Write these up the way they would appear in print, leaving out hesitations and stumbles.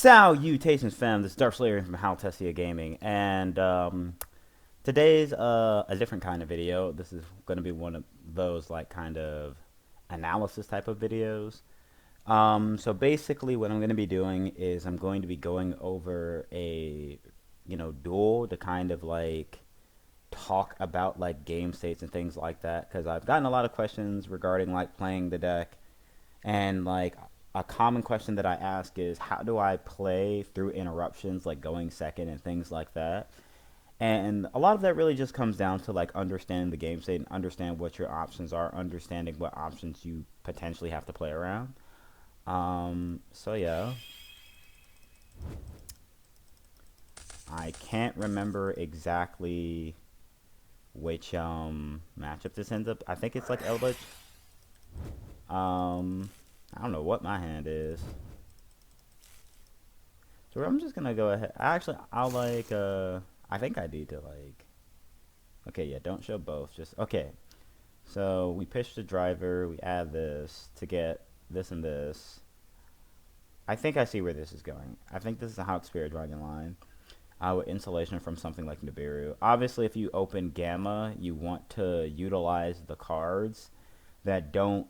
Salutations, fam. This is Darth Slayer from How Tessia Gaming, and today's a different kind of video. This is going to be one of those like kind of analysis type of videos. So basically, what I'm going to be doing is I'm going to be going over a duel to kind of like talk about like game states and things like that because I've gotten a lot of questions regarding like playing the deck and like a common question that I ask is how do I play through interruptions like going second and things like that. And a lot of that really just comes down to like understanding the game state and understand what your options are, understanding what options you potentially have to play around. So yeah. I can't remember exactly which matchup this ends up. I think it's like Eldlich. I don't know what my hand is. So I'm just gonna go ahead. I'll like I think I need to like okay, yeah, don't show both. Just okay. So we pitch the driver, we add this to get this and this. I think I see where this is going. I think this is a Hawk Spirit Dragon line. With insulation from something like Nibiru. Obviously, if you open Gamma, you want to utilize the cards that don't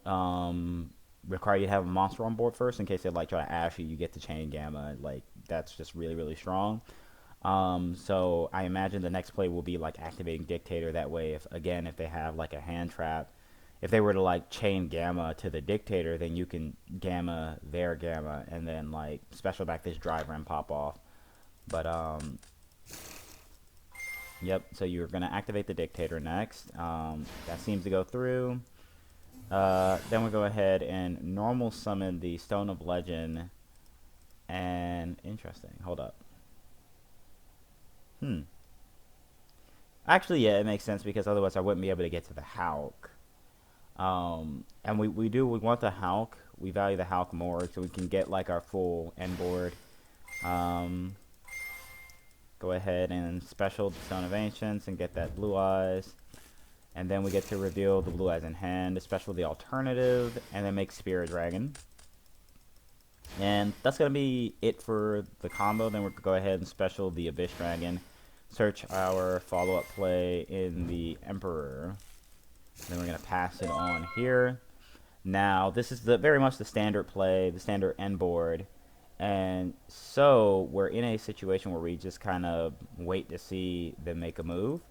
require you to have a monster on board first, in case they like try to ash you. You get to chain Gamma. Like that's just really really strong. So I imagine the next play will be like activating Dictator. That way, if they have like a hand trap, if they were to like chain Gamma to the Dictator, then you can Gamma their Gamma and then like special back this driver and pop off. But yep, so you're gonna activate the Dictator next. That seems to go through. Then we'll go ahead and normal summon the Stone of Legend. And interesting, hold up. Actually, yeah, it makes sense because otherwise I wouldn't be able to get to the Hulk. And we want the Hulk. We value the Hulk more, so we can get like our full end board. Go ahead and special the Stone of Ancients and get that Blue Eyes. And then we get to reveal the Blue Eyes in hand, special the alternative, and then make Spirit Dragon. And that's going to be it for the combo. Then we're going to go ahead and special the Abyss Dragon. Search our follow-up play in the Emperor. Then we're going to pass it on here. Now, this is very much the standard play, the standard end board. And so we're in a situation where we just kind of wait to see them make a move.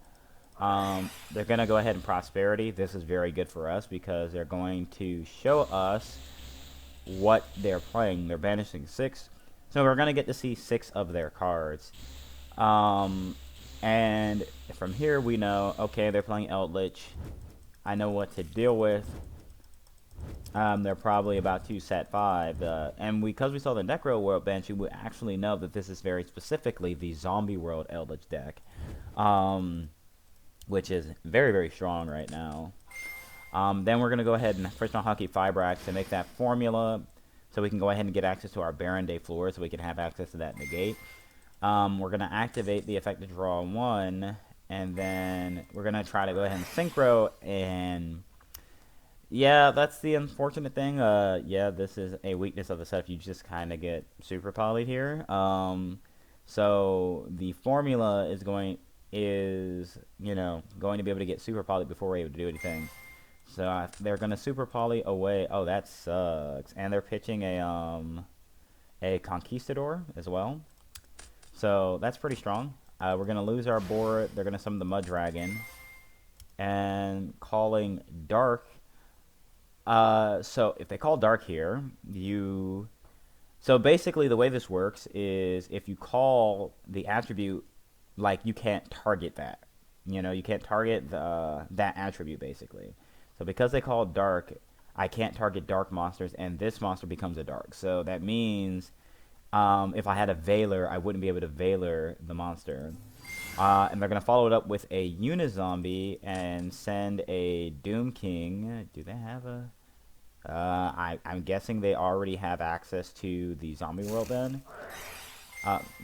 They're going to go ahead and Prosperity. This is very good for us because they're going to show us what they're playing. They're banishing 6. So we're going to get to see 6 of their cards. And from here we know, okay, they're playing Eldlich. I know what to deal with. They're probably about to set 5. And because we saw the Necro World Banshee, we actually know that this is very specifically the Zombie World Eldlich deck. Which is very, very strong right now. Then we're going to go ahead and Frictional Hockey Fibrax to make that formula. So we can go ahead and get access to our Baron Day floor so we can have access to that negate. We're going to activate the effect to draw 1. And then we're going to try to go ahead and Synchro and... yeah, that's the unfortunate thing. Yeah, this is a weakness of the set. You just kind of get super polyed here. So the formula is going to be able to get super poly before we're able to do anything. So they're going to super poly away. Oh, that sucks. And they're pitching a Conquistador as well. So that's pretty strong. We're going to lose our board. They're going to summon the Mud Dragon. And calling Dark. So if they call Dark here, so basically the way this works is if you call the attribute, like you can't target that. You can't target that attribute basically. So because they call Dark, I can't target Dark monsters, and this monster becomes a Dark. So that means if I had a Veiler, I wouldn't be able to Veiler the monster. And they're going to follow it up with a Unizombie and send a Doom King. Do they have a... I'm guessing they already have access to the Zombie World then.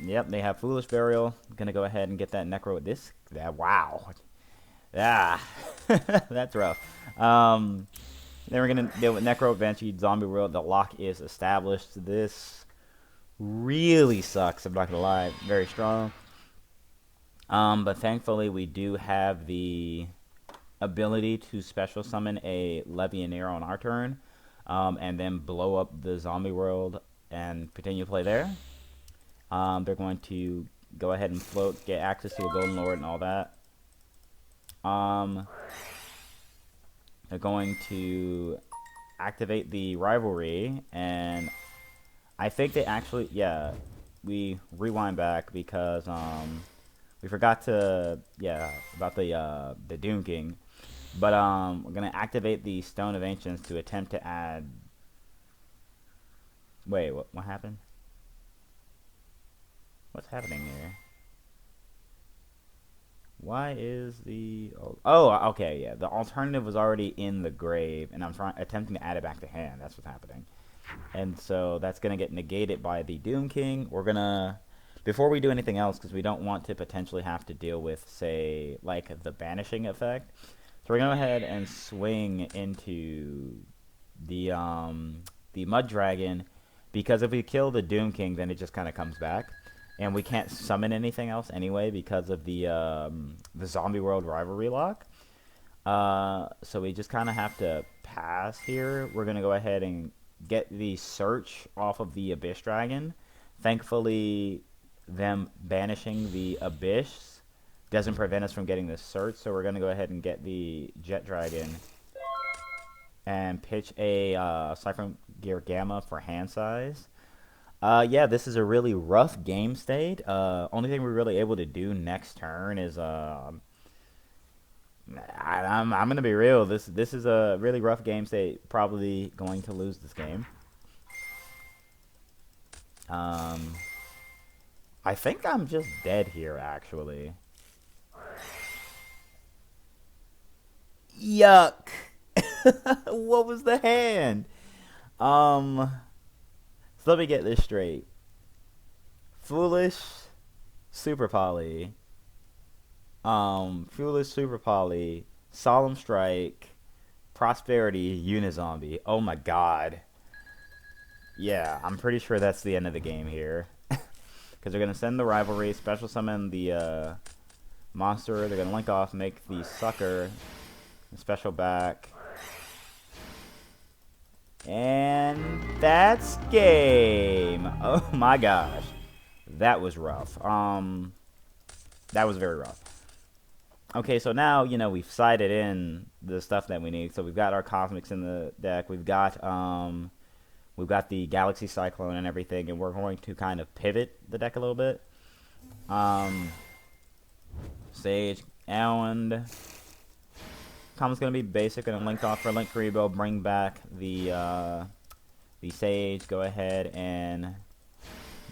Yep, they have Foolish Burial. Gonna go ahead and get that Necro with this. Wow. Ah, that's rough. Then we're gonna deal with Necro Banshee, Zombie World. The lock is established. This really sucks. I'm not gonna lie, very strong. But thankfully we do have the ability to special summon a Legionnaire on our turn, and then blow up the zombie world and continue to play there. They're going to go ahead and float, get access to the Golden Lord and all that. They're going to activate the rivalry, and I think they actually, yeah, we rewind back because we forgot to, yeah, about the Doom King. But we're gonna activate the Stone of Ancients to attempt to add. Wait, what happened? What's happening here? Why is the okay, yeah, the alternative was already in the grave, and I'm attempting to add it back to hand. That's what's happening, and so that's gonna get negated by the Doom King. We're gonna, before we do anything else, because we don't want to potentially have to deal with, say, like the banishing effect. So we're gonna go ahead and swing into the Mud Dragon, because if we kill the Doom King, then it just kind of comes back. And we can't summon anything else anyway because of the Zombie World Rivalry lock. So we just kind of have to pass here. We're going to go ahead and get the search off of the Abyss Dragon. Thankfully, them banishing the Abyss doesn't prevent us from getting the search. So we're going to go ahead and get the Jet Dragon and pitch a Siphon Gear Gamma for hand size. Yeah, this is a really rough game state. Only thing we're really able to do next turn is I'm gonna be real. This is a really rough game state. Probably going to lose this game. I think I'm just dead here, actually. Yuck. What was the hand? So let me get this straight. Foolish Super Poly. Foolish Super Poly. Solemn Strike. Prosperity Unizombie. Oh my god. Yeah, I'm pretty sure that's the end of the game here. Because they're going to send the rivalry, special summon the monster. They're going to link off, make the sucker special back. And that's game. Oh my gosh. That was rough. That was very rough. Okay, so now, you know, we've sided in the stuff that we need. So we've got our Cosmics in the deck. We've got the Galaxy Cyclone and everything, and we're going to kind of pivot the deck a little bit. Sage and common's gonna be basic, gonna link off for Link Karibo, bring back the Sage, go ahead and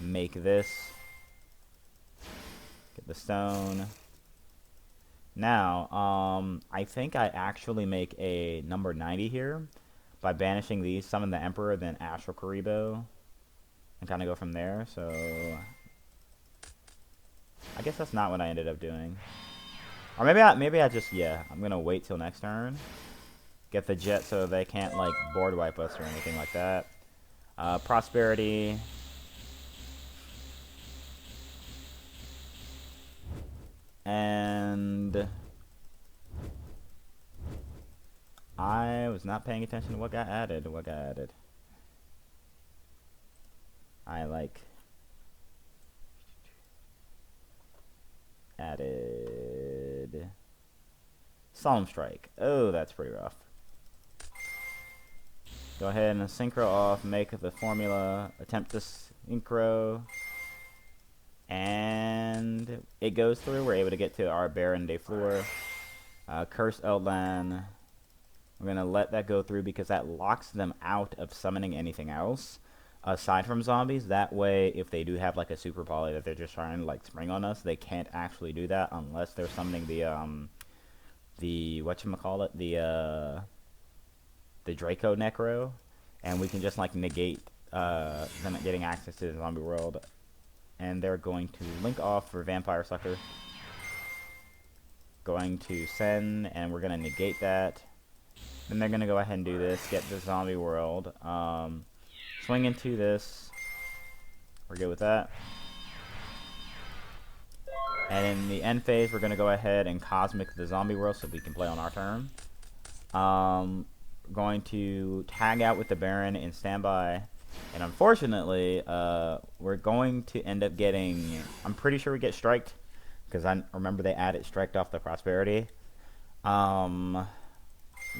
make this. Get the stone. Now, I think I actually make a number 90 here by banishing these, summon the Emperor, then Astral Karibo, and kind of go from there. So I guess that's not what I ended up doing. Or maybe I just, yeah, I'm going to wait till next turn. Get the jet so they can't, like, board wipe us or anything like that. Prosperity. And I was not paying attention to what got added. I, like, added Solemn Strike. Oh, that's pretty rough. Go ahead and synchro off, make the formula, attempt to synchro, and it goes through. We're able to get to our Baron de Fleur. Curse Eldland. We're going to let that go through because that locks them out of summoning anything else aside from zombies. That way, if they do have like a super poly that they're just trying to like spring on us, they can't actually do that unless they're summoning the whatchamacallit, the Draco Necro, and we can just like negate them getting access to the zombie world. And they're going to link off for Vampire Sucker. Going to send, and we're going to negate that. Then they're going to go ahead and do this, get the zombie world. Swing into this. We're good with that. And in the end phase, we're going to go ahead and Cosmic the zombie world so we can play on our turn. Going to tag out with the Baron in standby. And unfortunately, we're going to end up getting... I'm pretty sure we get striked, because I remember they added striked off the prosperity. Yeah,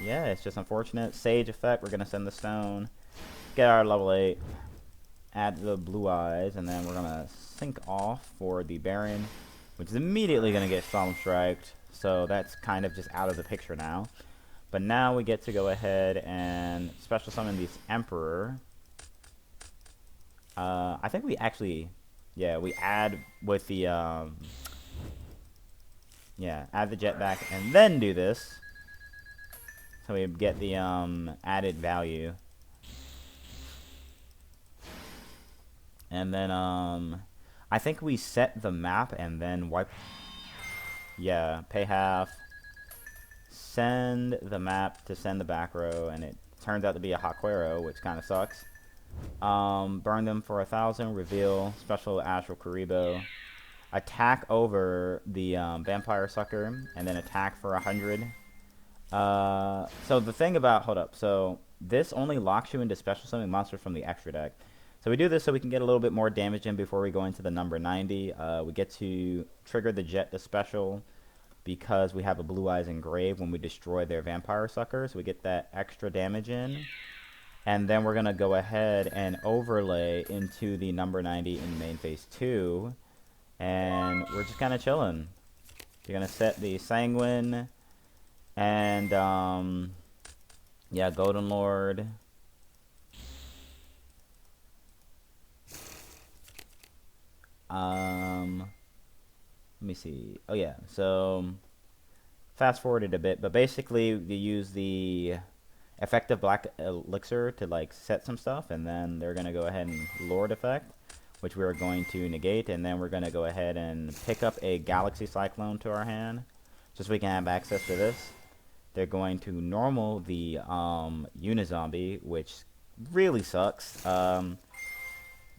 it's just unfortunate. Sage effect, we're going to send the stone. Get our level 8. Add the blue eyes, and then we're going to sync off for the Baron, which is immediately going to get Solemn Striked. So that's kind of just out of the picture now. But now we get to go ahead and special summon this Emperor. I think we actually, yeah, we add with the, yeah, add the jetpack and then do this. So we get the added value. And then I think we set the map and then wipe. Yeah, pay half. Send the map to send the back row, and it turns out to be a Haquero, which kind of sucks. Burn them for 1,000. Reveal special Astral Karibo. Attack over the Vampire Sucker, and then attack for 100. So the thing about hold up, so this only locks you into special summon monsters from the extra deck. So we do this so we can get a little bit more damage in before we go into the number 90. We get to trigger the Jet to special because we have a Blue Eyes Engrave when we destroy their Vampire Sucker. So we get that extra damage in. And then we're going to go ahead and overlay into the number 90 in main phase 2. And we're just kind of chilling. You're going to set the Sanguine. And, yeah, Golden Lord. Let me see. Oh yeah, so fast forwarded a bit, but basically you use the effective black elixir to like set some stuff, and then they're gonna go ahead and Lord effect, which we are going to negate, and then we're gonna go ahead and pick up a Galaxy Cyclone to our hand, just so we can have access to this. They're going to normal the Unizombie, which really sucks.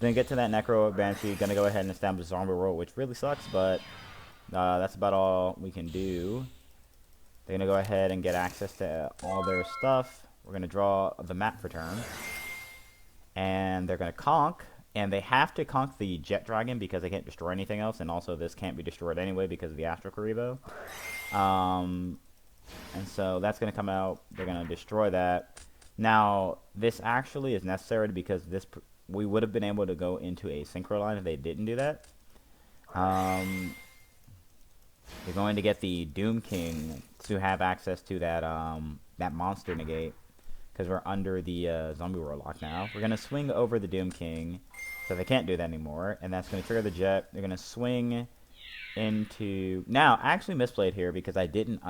Then get to that Necro Banshee. Gonna go ahead and establish Zombie World, which really sucks, but that's about all we can do. They're gonna go ahead and get access to all their stuff. We're gonna draw the map for turn, and they're gonna conk, and they have to conk the Jet Dragon because they can't destroy anything else, and also this can't be destroyed anyway because of the Astral Karibo. And so that's gonna come out. They're gonna destroy that. Now this actually is necessary because this. We would have been able to go into a synchro line if they didn't do that. You're going to get the Doom King to have access to that that monster negate because we're under the Zombie Warlock now. We're going to swing over the Doom King, so they can't do that anymore, and that's going to trigger the Jet. They're going to swing into... Now, I actually misplayed here because I didn't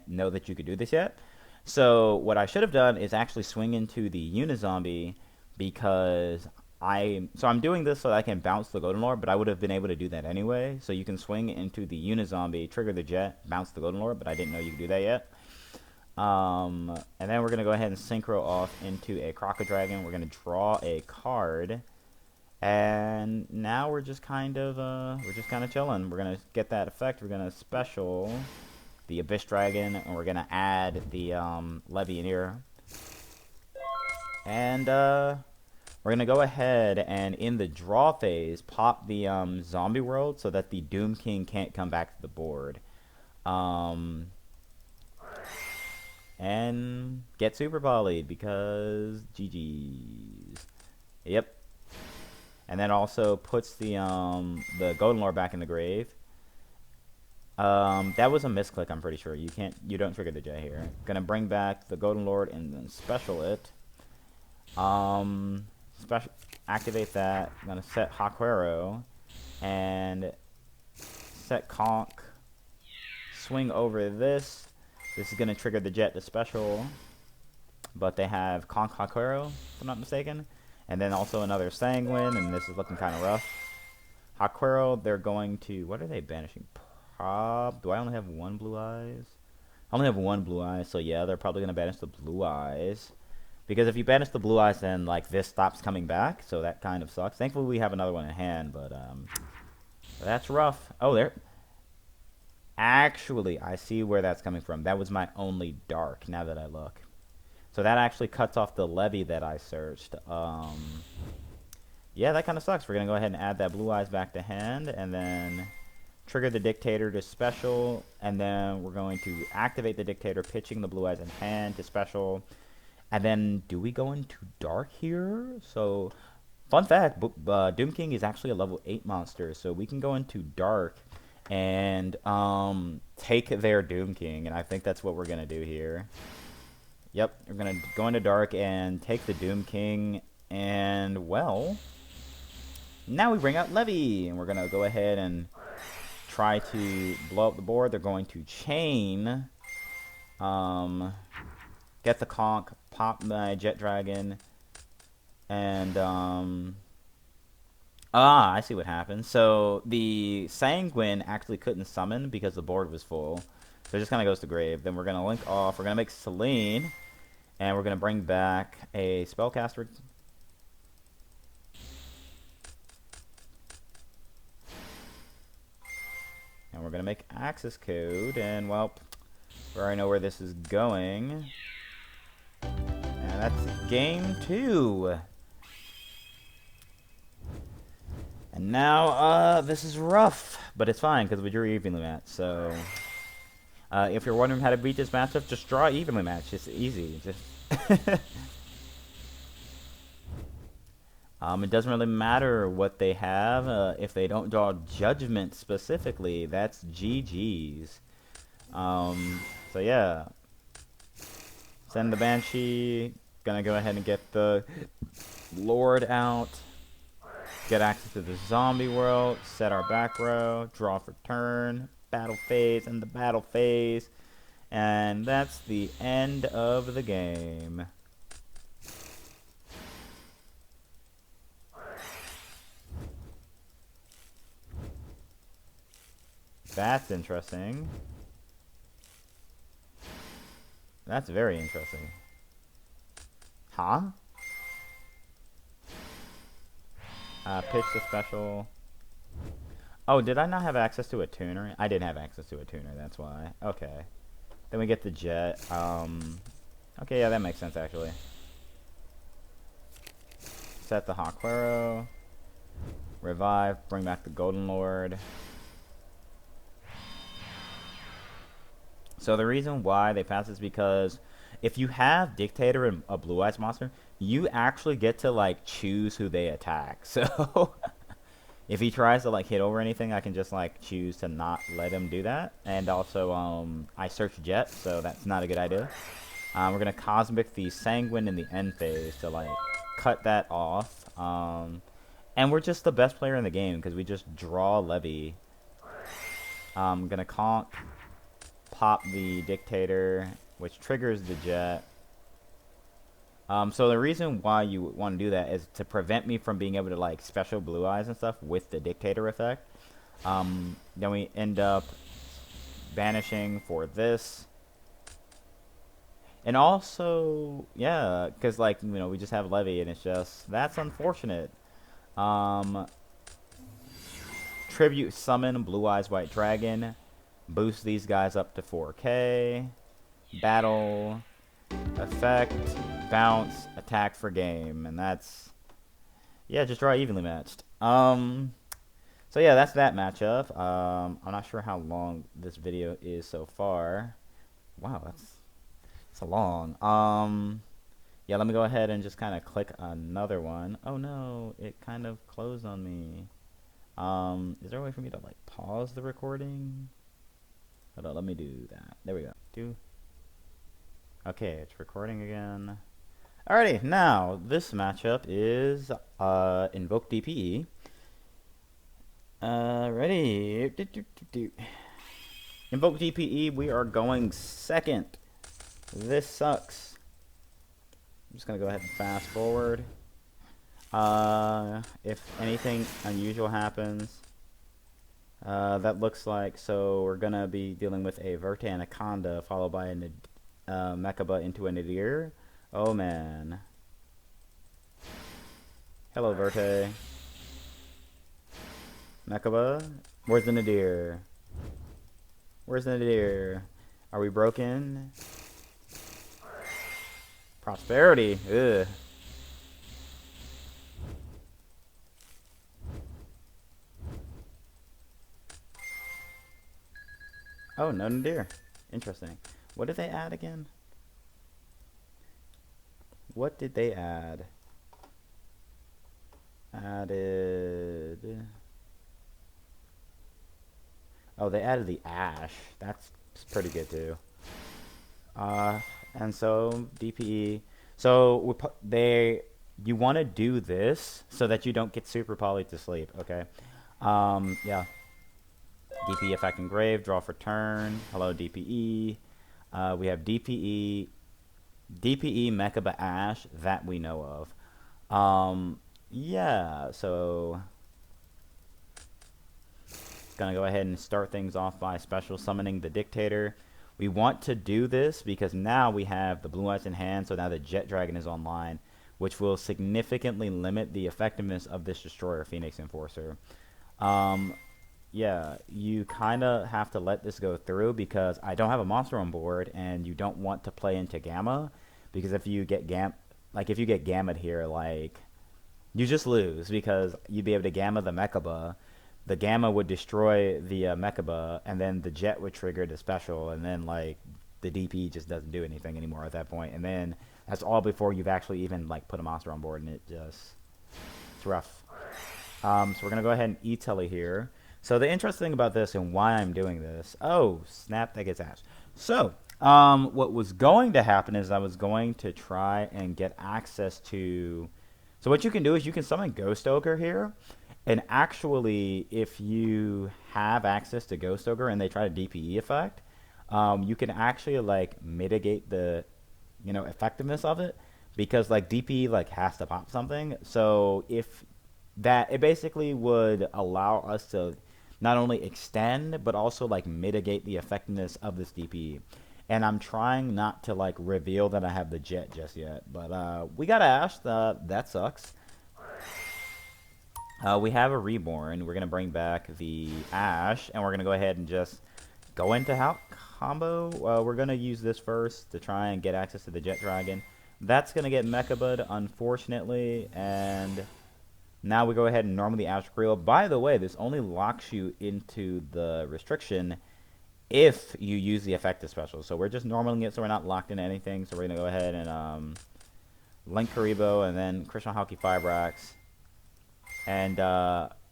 know that you could do this yet. So what I should have done is actually swing into the Unizombie because... I'm doing this so that I can bounce the Golden Lord, but I would have been able to do that anyway. So you can swing into the Unizombie, trigger the Jet, bounce the Golden Lord, but I didn't know you could do that yet. And then we're going to go ahead and synchro off into a Crocodragon. We're going to draw a card. And now we're just kind of chilling. We're going to get that effect. We're going to special the Abyss Dragon, and we're going to add the Levianeer. And we're going to go ahead and in the draw phase pop the Zombie World so that the Doom King can't come back to the board. And get Super Poly'd because GG's. Yep. And then also puts the Golden Lord back in the grave. That was a misclick, I'm pretty sure. You don't trigger the J here. Gonna bring back the Golden Lord and then special it. Special activate that. I'm gonna set Haquero and set Conk. Swing over this. This is gonna trigger the Jet to special, but they have Conk Haquero, if I'm not mistaken, and then also another Sanguine, and this is looking kind of rough. Haquero, they're going to... What are they banishing? Do I only have one Blue Eyes? I only have one Blue Eye, so yeah, they're probably gonna banish the Blue Eyes. Because if you banish the blue eyes, then like this stops coming back, so that kind of sucks. Thankfully, we have another one in hand, but that's rough. Oh, there. Actually, I see where that's coming from. That was my only dark. Now that I look, so that actually cuts off the levy that I searched. Yeah, that kind of sucks. We're gonna go ahead and add that blue eyes back to hand, and then trigger the dictator to special, and then we're going to activate the dictator, pitching the blue eyes in hand to special. And then, do we go into dark here? So, fun fact, Doom King is actually a level 8 monster, so we can go into dark and take their Doom King, and I think that's what we're going to do here. Yep, we're going to go into dark and take the Doom King, and, well, now we bring out Levy, and we're going to go ahead and try to blow up the board. They're going to chain, get the conch, pop my Jet Dragon, and I see what happened. So the Sanguine actually couldn't summon because the board was full, so it just kind of goes to grave. Then we're gonna link off. We're gonna make Selene, and we're gonna bring back a spellcaster. And we're gonna make access code, and well, we already know where this is going. And that's game 2. And now, this is rough, but it's fine because we drew evenly matched. So, if you're wondering how to beat this matchup, just draw evenly matched. It's easy. Just it doesn't really matter what they have. If they don't draw Judgment specifically, that's GG's. So yeah. Send the Banshee. Gonna go ahead and get the Lord out. Get access to the zombie world. Set our back row. Draw for turn. Battle phase and the battle phase. And that's the end of the game. That's interesting. That's very interesting. Huh? Pitch the special. Oh, did I not have access to a tuner? I didn't have access to a tuner, that's why. Okay. Then we get the jet. Okay, yeah, that makes sense, actually. Set the Hawquero. Revive. Bring back the Golden Lord. So the reason why they pass is because if you have Dictator and a Blue Eyes monster, you actually get to like choose who they attack. So if he tries to like hit over anything, I can just like choose to not let him do that. And also I search Jet, so that's not a good idea. We're gonna Cosmic the Sanguine in the end phase to like cut that off. And we're just the best player in the game because we just draw Levy. I'm gonna conk. Pop the Dictator, which triggers the Jet. So the reason why you want to do that is to prevent me from being able to like special Blue Eyes and stuff with the Dictator effect. Then we end up banishing for this. And also, yeah, because like, you know, we just have Levy and it's just, that's unfortunate. Tribute summon Blue Eyes White Dragon. Boost these guys up to 4K. Battle. Effect. Bounce. Attack for game. And that's... yeah, just draw evenly matched. So yeah, that's that matchup. I'm not sure how long this video is so far. Wow, that's a long. Yeah, let me go ahead and just kind of click another one. Oh no, it kind of closed on me. Is there a way for me to like pause the recording? Hold on, let me do that. There we go. Okay, it's recording again. Alrighty, now this matchup is Invoked DPE. Ready? Invoked DPE, we are going second. This sucks. I'm just gonna go ahead and fast forward. If anything unusual happens, that looks like, so we're going to be dealing with a Verta Anaconda followed by a Mechaba into a Nadir. Oh man. Hello, Verte. Mechaba? Where's the Nadir? Where's the Nadir? Are we broken? Prosperity. Ugh. Oh, no Nadir. Interesting. What did they add again? What did they add? Added... Oh, they added the Ash. That's pretty good too. And so DPE. So you want to do this so that you don't get super poly to sleep. Okay. Yeah. DPE effect engrave. Draw for turn. Hello DPE. We have DPE. DPE Mechaba Ash that we know of. Yeah. So gonna go ahead and start things off by special summoning the Dictator. We want to do this because now we have the Blue Eyes in hand, so now the Jet Dragon is online, which will significantly limit the effectiveness of this Destroyer Phoenix Enforcer. Yeah, you kind of have to let this go through because I don't have a monster on board, and you don't want to play into Gamma, because if you get if you get Gammaed here, like, you just lose because you'd be able to Gamma the Mechaba. The Gamma would destroy the Mechaba, and then the Jet would trigger the special, and then like the DP just doesn't do anything anymore at that point. And then that's all before you've actually even like put a monster on board, and it's rough. So we're gonna go ahead and E-Telly here. So the interesting thing about this and why I'm doing this, oh snap, that gets ash. So what was going to happen is I was going to try and get access to. So what you can do is you can summon Ghost Ogre here. And actually, if you have access to Ghost Ogre and they try to DPE effect, you can actually like mitigate the, effectiveness of it, because like DPE like has to pop something. So if that, it basically would allow us to not only extend but also like mitigate the effectiveness of this DPE. And I'm trying not to like reveal that I have the Jet just yet, but we got Ash. That sucks. We have a Reborn. We're going to bring back the Ash, and we're going to go ahead and just go into Hulk combo. We're going to use this first to try and get access to the Jet Dragon. That's going to get Mechabud, unfortunately, and now we go ahead and normal the Ash Creel. By the way, this only locks you into the restriction if you use the effective special. So we're just normaling it so we're not locked into anything. So we're going to go ahead and Link Karibo and then Krishna Halki Fibrax. And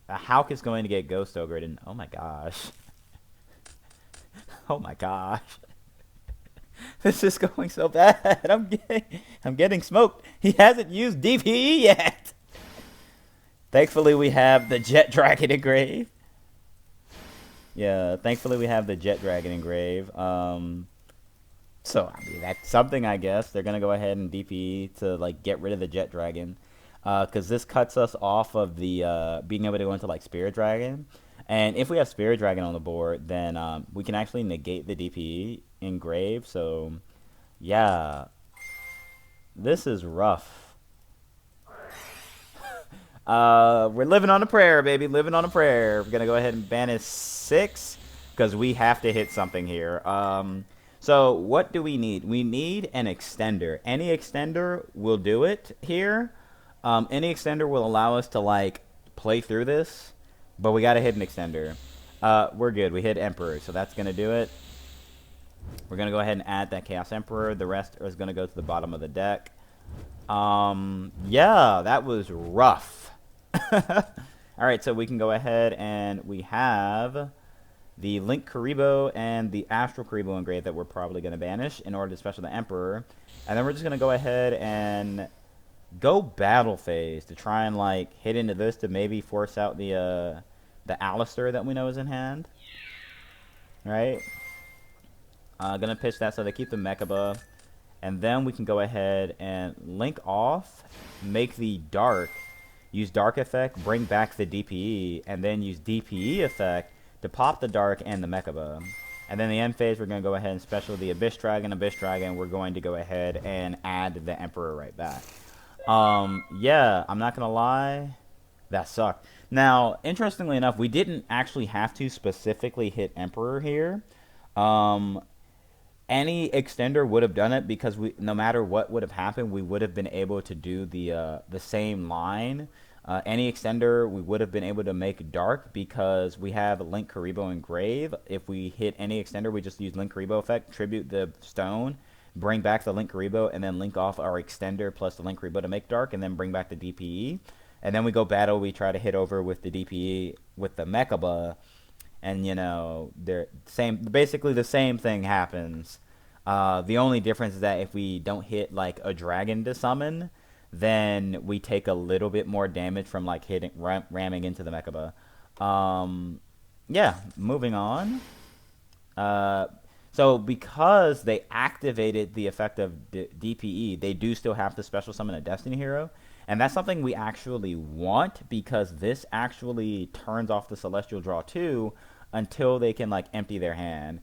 Hulk is going to get Ghost Ogre, and oh my gosh. Oh my gosh. This is going so bad. I'm getting smoked. He hasn't used DPE yet. Thankfully we have the Jet Dragon engrave. Yeah, thankfully we have the Jet Dragon engrave. So I mean that's something, I guess. They're gonna go ahead and DPE to like get rid of the Jet Dragon. Because this cuts us off of the being able to go into like Spirit Dragon. And if we have Spirit Dragon on the board, then we can actually negate the DPE engrave. So yeah, this is rough. We're living on a prayer, baby. Living on a prayer. We're gonna go ahead and banish 6 because we have to hit something here. So what do we need? We need an extender. Any extender will do it here. Any extender will allow us to like play through this, but we gotta hit an extender. We're good. We hit Emperor, so that's gonna do it. We're gonna go ahead and add that Chaos Emperor. The rest is gonna go to the bottom of the deck. Yeah, that was rough. All right, so we can go ahead and we have the Link Karibo and the Astral Karibo engrave that we're probably gonna banish in order to special the Emperor, and then we're just gonna go ahead and go battle phase to try and like hit into this to maybe force out the Alistair that we know is in hand. Right? Gonna pitch that so they keep the Mechaba. And then we can go ahead and link off, make the Dark, use Dark effect, bring back the DPE, and then use DPE effect to pop the Dark and the Mechaba. And then the end phase, we're going to go ahead and special the Abyss Dragon. We're going to go ahead and add the Emperor right back. Yeah, I'm not going to lie. That sucked. Now, interestingly enough, we didn't actually have to specifically hit Emperor here. Any extender would have done it because no matter what would have happened, we would have been able to do the same line. Any extender we would have been able to make dark because we have Link, Karibo, and Grave. If we hit any extender, we just use Link Karibo effect, tribute the stone, bring back the Link Karibo, and then link off our extender plus the Link Karibo to make dark, and then bring back the DPE. And then we go battle. We try to hit over with the DPE with the Mechaba, and you know they're same. Basically, the same thing happens. The only difference is that if we don't hit like a dragon to summon, then we take a little bit more damage from like hitting ramming into the Mechaba. Yeah, moving on. So because they activated the effect of DPE, they do still have to special summon a Destiny hero. And that's something we actually want because this actually turns off the Celestial Draw 2 until they can like empty their hand.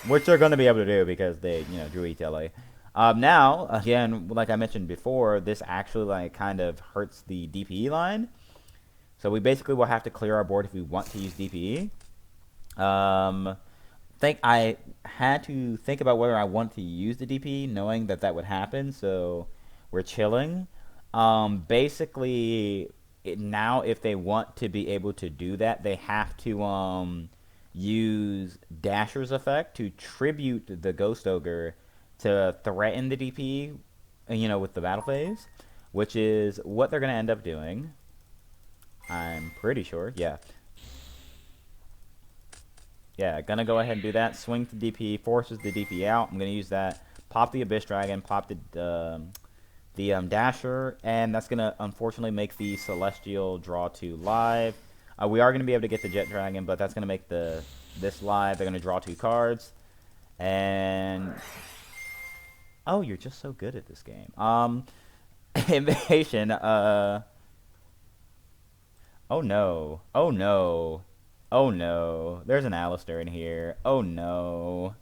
Which they're going to be able to do because they, you know, drew ETLA. Now, again, like I mentioned before, this actually like kind of hurts the DPE line. So we basically will have to clear our board if we want to use DPE. Think I had to think about whether I want to use the DPE, knowing that that would happen. So we're chilling. Basically, now if they want to be able to do that, they have to use Dasher's effect to tribute the Ghost Ogre to threaten the DP, you know, with the battle phase, which is what they're going to end up doing. I'm pretty sure, yeah. Yeah, gonna go ahead and do that. Swing to DP, forces the DP out. I'm gonna use that. Pop the Abyss Dragon, pop the Dasher, and that's gonna unfortunately make the Celestial Draw 2 live. We are gonna be able to get the Jet Dragon, but that's gonna make this live. They're gonna draw 2 cards, and oh, you're just so good at this game. Invasion. Oh no. Oh no. Oh no. There's an Alistair in here. Oh no.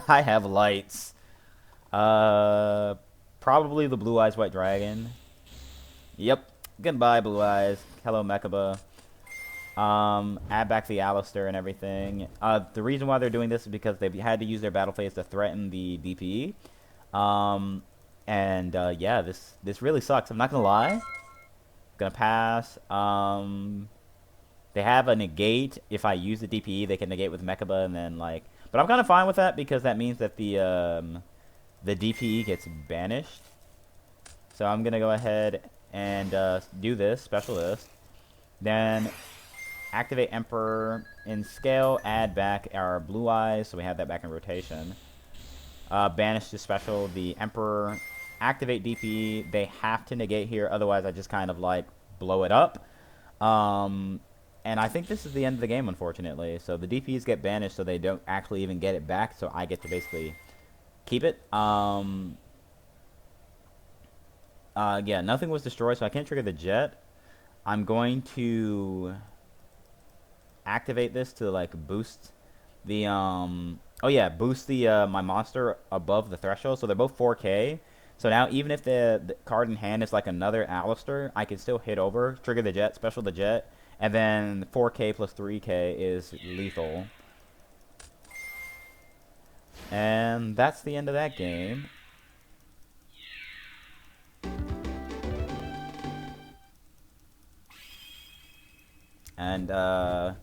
I have lights. Probably the Blue Eyes White Dragon. Yep. Goodbye, Blue Eyes. Hello, Mechaba. Add back the Alistair and everything. The reason why they're doing this is because they've had to use their battle phase to threaten the DPE. Yeah, this really sucks. I'm not gonna lie. Gonna pass. They have a negate. If I use the DPE, they can negate with Mechaba, and then like. But I'm kind of fine with that because that means that the DPE gets banished. So I'm gonna go ahead and do this specialist. Then activate Emperor in scale. Add back our Blue Eyes, so we have that back in rotation. Banish to special the Emperor. Activate DPE. They have to negate here, otherwise I just kind of like blow it up. And I think this is the end of the game, unfortunately. So the DPs get banished, so they don't actually even get it back. So I get to basically keep it. Yeah, nothing was destroyed, so I can't trigger the jet. I'm going to activate this to like boost the oh yeah, boost the my monster above the threshold. So they're both 4K. So now even if the card in hand is like another Alistair, I can still hit over, trigger the jet, special the jet. And then 4K plus 3K is lethal. And that's the end of that game. And let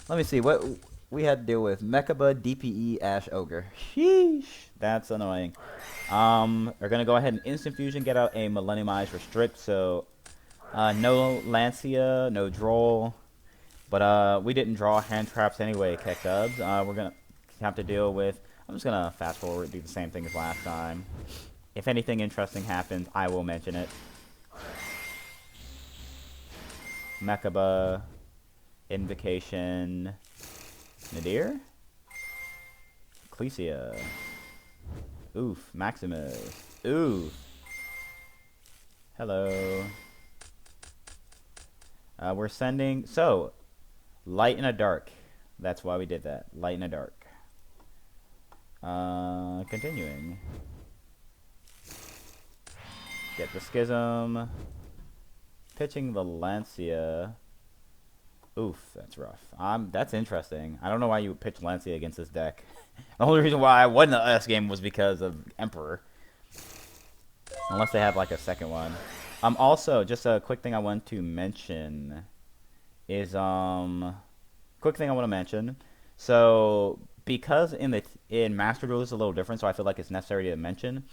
me see what we had to deal with. Mechaba, DPE, Ash Ogre. Sheesh. That's annoying. We're gonna go ahead and instant fusion, get out a Millenniumized Restrict, so no Lancia, no Droll, but we didn't draw hand traps anyway, Kekdubs. We're gonna have to deal with. I'm just gonna fast forward, do the same thing as last time. If anything interesting happens, I will mention it. Mechaba, Invocation, Nadir, Ecclesia, oof, Maximus, oof. Hello. We're sending, so, light and a dark. That's why we did that. Light in the dark. Continuing. Get the Schism. Pitching the Lancia. Oof, that's rough. That's interesting. I don't know why you would pitch Lancia against this deck. The only reason why I won the last game was because of Emperor. Unless they have like a second one. Also, just a quick thing I want to mention is quick thing I want to mention. So because in Master Duel it's a little different, so I feel like it's necessary to mention.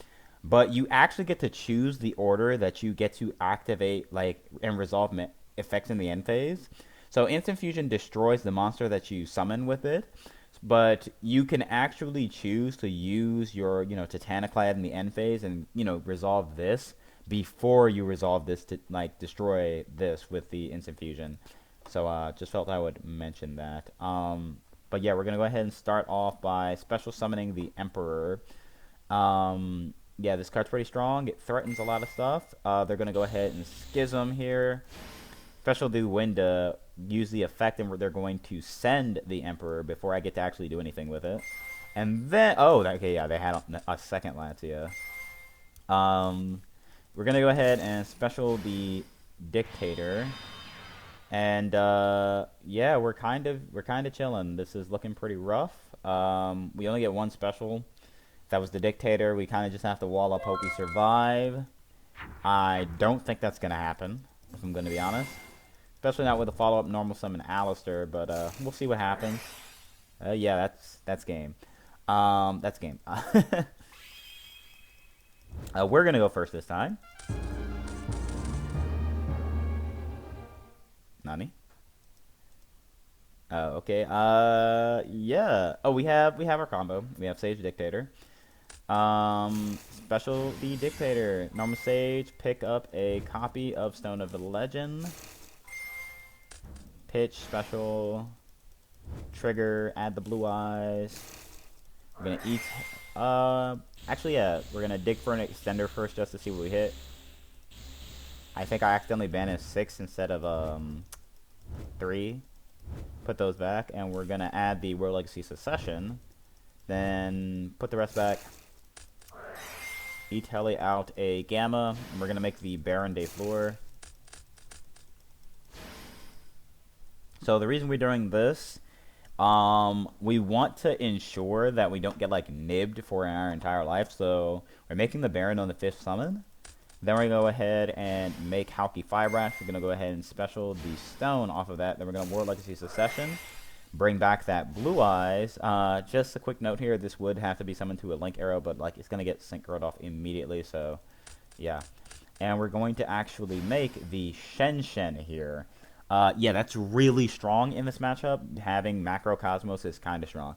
But you actually get to choose the order that you get to activate like and resolve effects in the end phase. So Instant Fusion destroys the monster that you summon with it, but you can actually choose to use your, Titaniclad in the end phase and, resolve this before you resolve this to, like, destroy this with the Instant Fusion. So, just felt I would mention that. But yeah, we're going to go ahead and start off by special summoning the Emperor. Yeah, this card's pretty strong. It threatens a lot of stuff. They're going to go ahead and Schism here. Special do when to use the effect, and they're going to send the Emperor before I get to actually do anything with it. And then, okay, yeah, they had a second Lancia. We're gonna go ahead and special the Dictator, and yeah, we're kind of chilling. This is looking pretty rough. We only get one special. That was the Dictator. We kind of just have to wall up, hope we survive. I don't think that's gonna happen, if I'm gonna be honest. Especially not with a follow-up normal summon Alistair, but we'll see what happens. Yeah, that's game. That's game. We're gonna go first this time. Nani? Oh, okay. Yeah. Oh, we have our combo. We have Sage Dictator. Special the Dictator. Normal Sage, pick up a copy of Stone of the Legend. Pitch, special, trigger, add the blue eyes. We're gonna eat. Actually, yeah, we're gonna dig for an extender first just to see what we hit. I think I accidentally banished 6 instead of 3. Put those back, and we're gonna add the World Legacy Succession. Then put the rest back. Eat Heli out a Gamma, and we're gonna make the Baron de Fleur. So the reason we're doing this, we want to ensure that we don't get like nibbed for our entire life. So we're making the Baron on the 5th summon. Then we're gonna go ahead and make Halki Fibrash. We're gonna go ahead and special the stone off of that. Then we're gonna World Legacy Succession, bring back that blue eyes. Just a quick note here: this would have to be summoned to a Link Arrow, but like it's gonna get synchroed off immediately. So yeah, and we're going to actually make the Shen here. Yeah, that's really strong in this matchup. Having Macro Cosmos is kind of strong.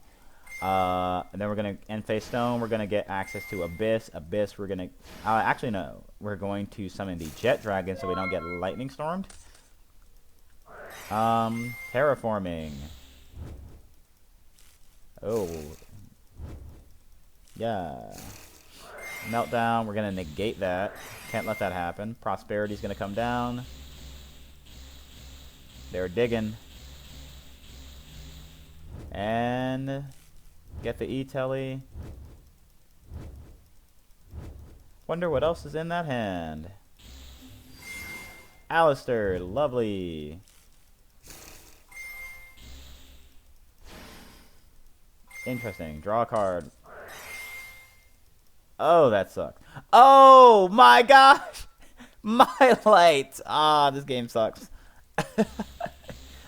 And then we're going to end phase Stone. We're going to get access to Abyss. Abyss, we're going to... actually, no. We're going to summon the Jet Dragon so we don't get Lightning Stormed. Terraforming. Oh. Yeah. Meltdown, we're going to negate that. Can't let that happen. Prosperity's going to come down. They're digging. And get the E-Telly. Wonder what else is in that hand. Alistair, lovely. Interesting. Draw a card. Oh, that sucked. Oh my gosh! My light! Ah, this game sucks.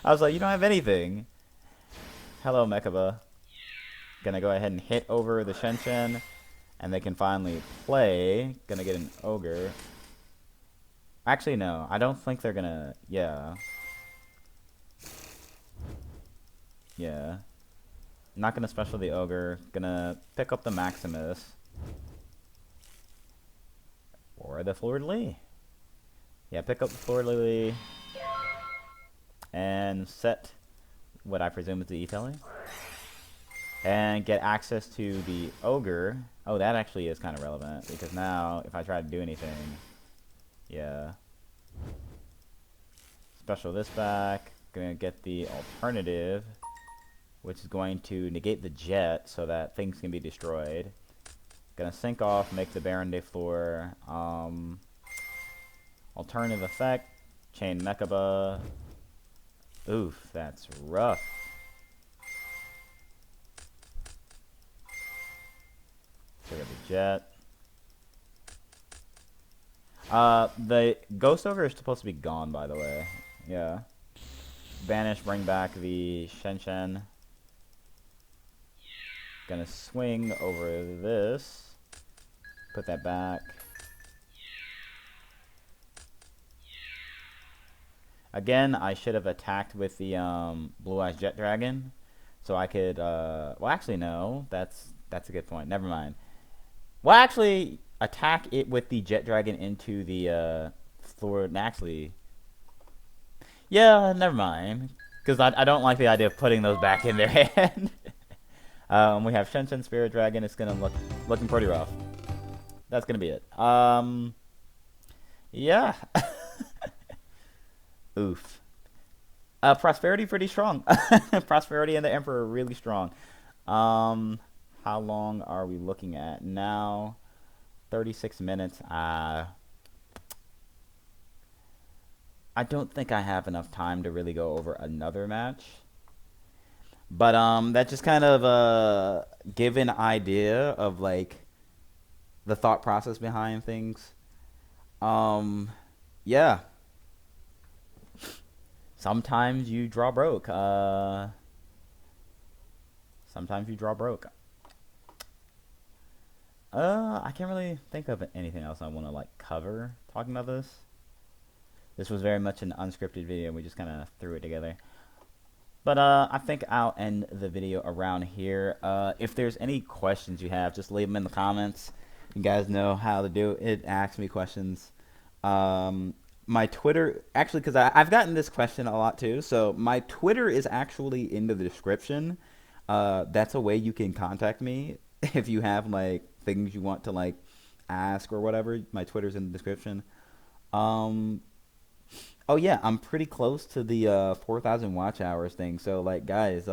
I was like, you don't have anything. Hello, Mechaba. Gonna go ahead and hit over the Shen, and they can finally play. Gonna get an Ogre. Actually, no. I don't think they're gonna... Yeah. Yeah. Not gonna special the Ogre. Gonna pick up the Maximus. Or the Fleur-de-Lis. Yeah, pick up the Fleur-de-Lis. And set what I presume is the E-Telly. And get access to the Ogre. Oh, that actually is kind of relevant. Because now, if I try to do anything... Yeah. Special this back. Gonna get the alternative. which is going to negate the jet so that things can be destroyed. Gonna sink off, make the Baron de Fleur. Alternative effect, chain Mechaba. Oof, that's rough. Trigger the jet. The Ghost Ogre is supposed to be gone, by the way. Yeah. Banish, bring back the Shen. Gonna swing over this. Put that back. Again, I should have attacked with the Blue Eyes Jet Dragon, so I could. Well, actually, no. That's a good point. Never mind. Well, actually, attack it with the Jet Dragon into the floor. Actually, yeah, never mind. Because I don't like the idea of putting those back in their hand. We have Shen Spirit Dragon. It's gonna looking pretty rough. That's gonna be it. Yeah. Oof. Prosperity pretty strong. Prosperity and the Emperor are really strong. How long are we looking at now? 36 minutes. I don't think I have enough time to really go over another match. But that just kind of give an idea of like the thought process behind things. Yeah. Sometimes you draw broke. Sometimes you draw broke. I can't really think of anything else I want to like cover talking about this. This was very much an unscripted video. We just kind of threw it together. But I think I'll end the video around here. If there's any questions you have, just leave them in the comments. You guys know how to do it. Ask me questions. My Twitter, actually, because I've gotten this question a lot too. So my Twitter is actually in the description. That's a way you can contact me if you have like things you want to like ask or whatever. My Twitter's in the description. Oh yeah, I'm pretty close to the 4,000 watch hours thing. So like, guys,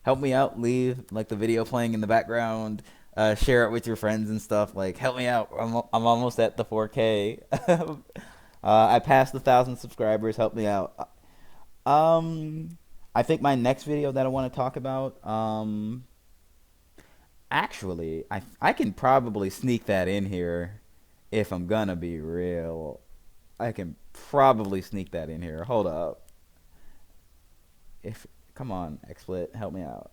help me out. Leave like the video playing in the background. Share it with your friends and stuff. Like, help me out. I'm almost at the 4K. I passed 1,000 subscribers. Help me out. I think my next video that I want to talk about. Actually, I can probably sneak that in here if I'm gonna be real. I can probably sneak that in here. Hold up. Come on, XSplit, help me out.